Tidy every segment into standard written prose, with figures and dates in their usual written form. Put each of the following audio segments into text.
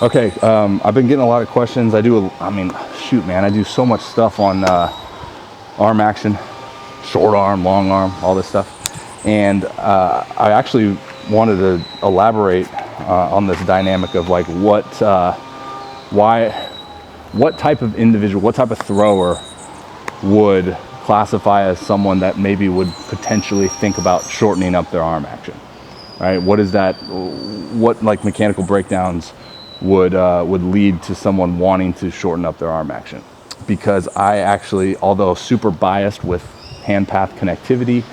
Okay, I've been getting a lot of questions. I do so much stuff on arm action, short arm, long arm, all this stuff. And I actually wanted to elaborate on this dynamic of like what type of individual, what type of thrower would classify as someone that maybe would potentially think about shortening up their arm action, right? What is that? What like mechanical breakdowns would lead to someone wanting to shorten up their arm action? Because I actually, although super biased with hand path connectivity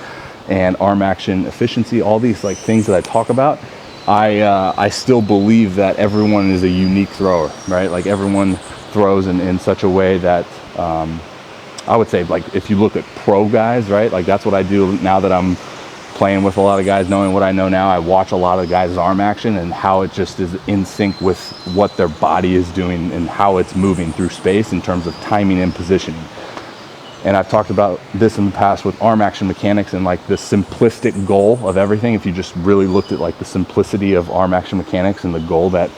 and arm action efficiency, all these like things that I talk about, I still believe that everyone is a unique thrower, right? Like everyone throws in such a way that I would say, like, if you look at pro guys, right? Like that's what I do now that I'm playing with a lot of guys, knowing what I know now. I watch a lot of guys' arm action and how it just is in sync with what their body is doing and how it's moving through space in terms of timing and positioning. And I've talked about this in the past with arm action mechanics and like the simplistic goal of everything. If you just really looked at like the simplicity of arm action mechanics and the goal that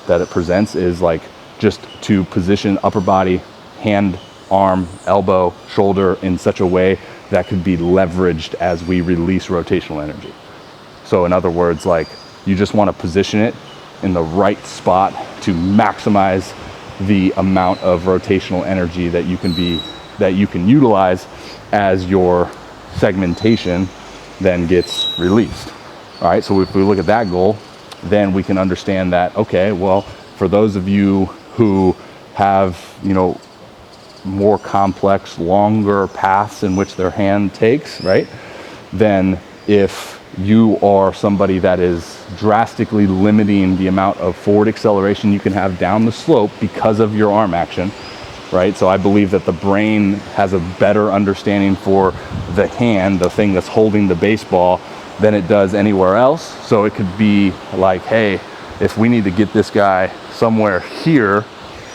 it presents is like just to position upper body, hand, arm, elbow, shoulder in such a way that could be leveraged as we release rotational energy. So in other words, like you just want to position it in the right spot to maximize the amount of rotational energy that you can utilize as your segmentation then gets released. All right, so if we look at that goal, then we can understand that, okay, well, for those of you who have, more complex, longer paths in which their hand takes, right? Then if you are somebody that is drastically limiting the amount of forward acceleration you can have down the slope because of your arm action, right? So I believe that the brain has a better understanding for the hand, the thing that's holding the baseball, than it does anywhere else. So it could be like, hey, if we need to get this guy somewhere here,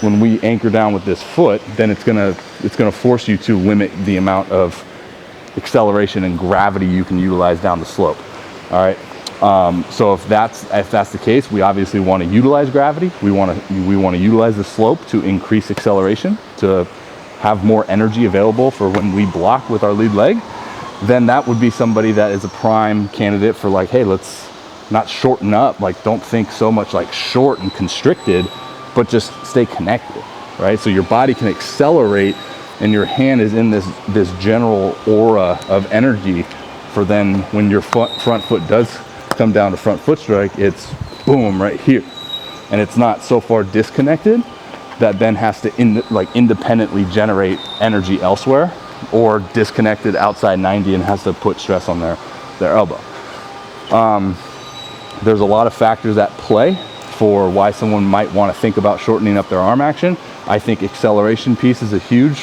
when we anchor down with this foot, then it's gonna force you to limit the amount of acceleration and gravity you can utilize down the slope. All right. So if that's the case, we obviously want to utilize gravity. We want to utilize the slope to increase acceleration, to have more energy available for when we block with our lead leg. Then that would be somebody that is a prime candidate for like, hey, let's not shorten up. Like, don't think so much like short and constricted, but just stay connected, right? So your body can accelerate and your hand is in this general aura of energy for then when your front foot does come down to front foot strike, it's boom right here. And it's not so far disconnected that then has to independently generate energy elsewhere, or disconnected outside 90 and has to put stress on their elbow. There's a lot of factors at play for why someone might want to think about shortening up their arm action. I think acceleration piece is a huge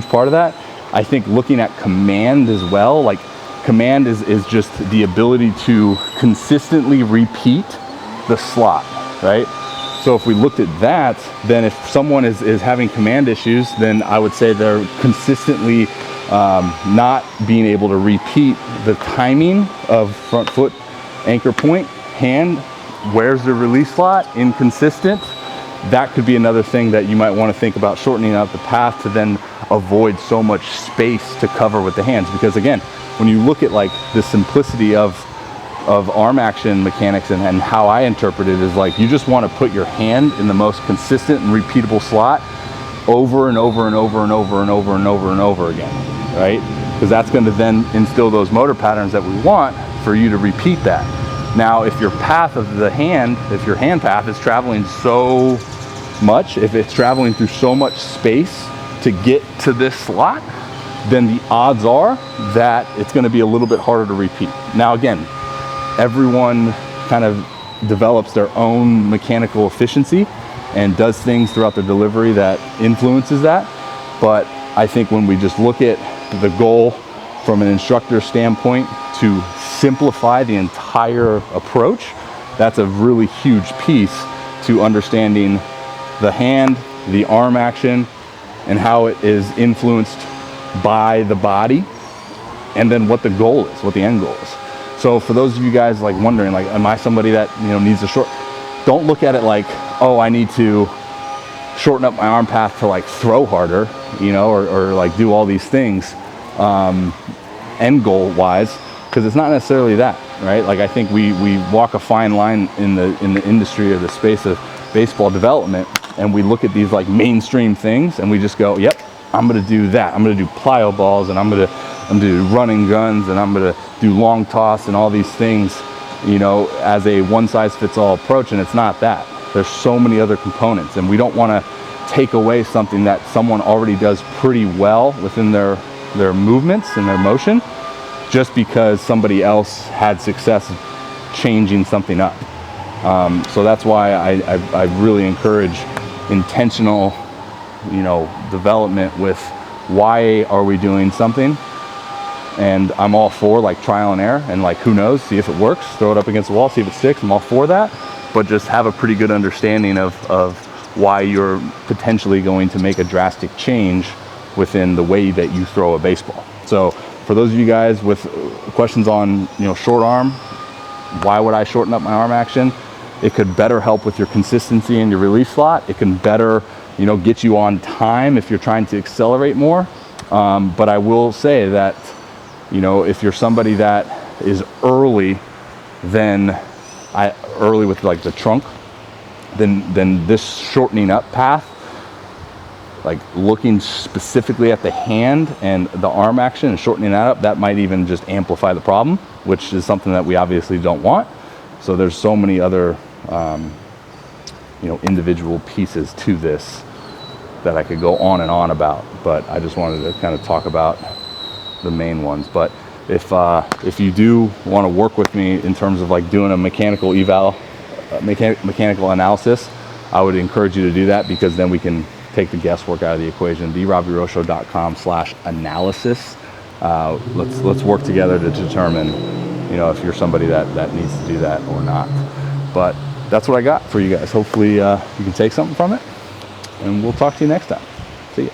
part of that. I think looking at command as well, like command is just the ability to consistently repeat the slot, right? So if we looked at that, then if someone is having command issues, then I would say they're consistently not being able to repeat the timing of front foot, anchor point, hand, where's the release slot, inconsistent. That could be another thing that you might want to think about shortening out the path to then avoid so much space to cover with the hands. Because again, when you look at like the simplicity of arm action mechanics and how I interpret it is like you just want to put your hand in the most consistent and repeatable slot over and over and over and over and over and over and over again, right? Because that's going to then instill those motor patterns that we want for you to repeat that. Now, if your path of the hand, if your hand path is traveling so much, if it's traveling through so much space to get to this slot, then the odds are that it's going to be a little bit harder to repeat. Now, again, everyone kind of develops their own mechanical efficiency and does things throughout the delivery that influences that. But I think when we just look at the goal from an instructor standpoint to simplify the entire approach, that's a really huge piece to understanding the hand, the arm action, and how it is influenced by the body, and then what the goal is, what the end goal is. So for those of you guys like wondering, like, am I somebody that needs a short? Don't look at it like oh, I need to shorten up my arm path to like throw harder, you know, or like do all these things end goal wise, because it's not necessarily that, right? Like I think we walk a fine line in the industry or the space of baseball development, and we look at these like mainstream things and we just go, yep, I'm gonna do that. I'm gonna do plyo balls, and I'm gonna do running guns, and I'm gonna do long toss and all these things, you know, as a one size fits all approach. And it's not that. There's so many other components, and we don't want to take away something that someone already does pretty well within their movements and their motion, just because somebody else had success changing something up. So that's why I really encourage intentional, you know, development with why are we doing something. And I'm all for like trial and error, and like, who knows, see if it works, throw it up against the wall, see if it sticks. I'm all for that, but just have a pretty good understanding of why you're potentially going to make a drastic change within the way that you throw a baseball. So for those of you guys with questions on, you know, short arm, why would I shorten up my arm action? It could better help with your consistency and your release slot. It can better, you know, get you on time if you're trying to accelerate more. But I will say that, you know, if you're somebody that is early with like the trunk, then this shortening up path, like looking specifically at the hand and the arm action and shortening that up, that might even just amplify the problem, which is something that we obviously don't want. So there's so many other, you know, individual pieces to this that I could go on and on about, but I just wanted to kind of talk about the main ones. But if you do want to work with me in terms of like doing a mechanical eval, mechanical analysis, I would encourage you to do that, because then we can take the guesswork out of the equation. therobbyroshow.com/analysis. Let's work together to determine, you know, if you're somebody that needs to do that or not. But that's what I got for you guys. Hopefully you can take something from it, and we'll talk to you next time. See ya.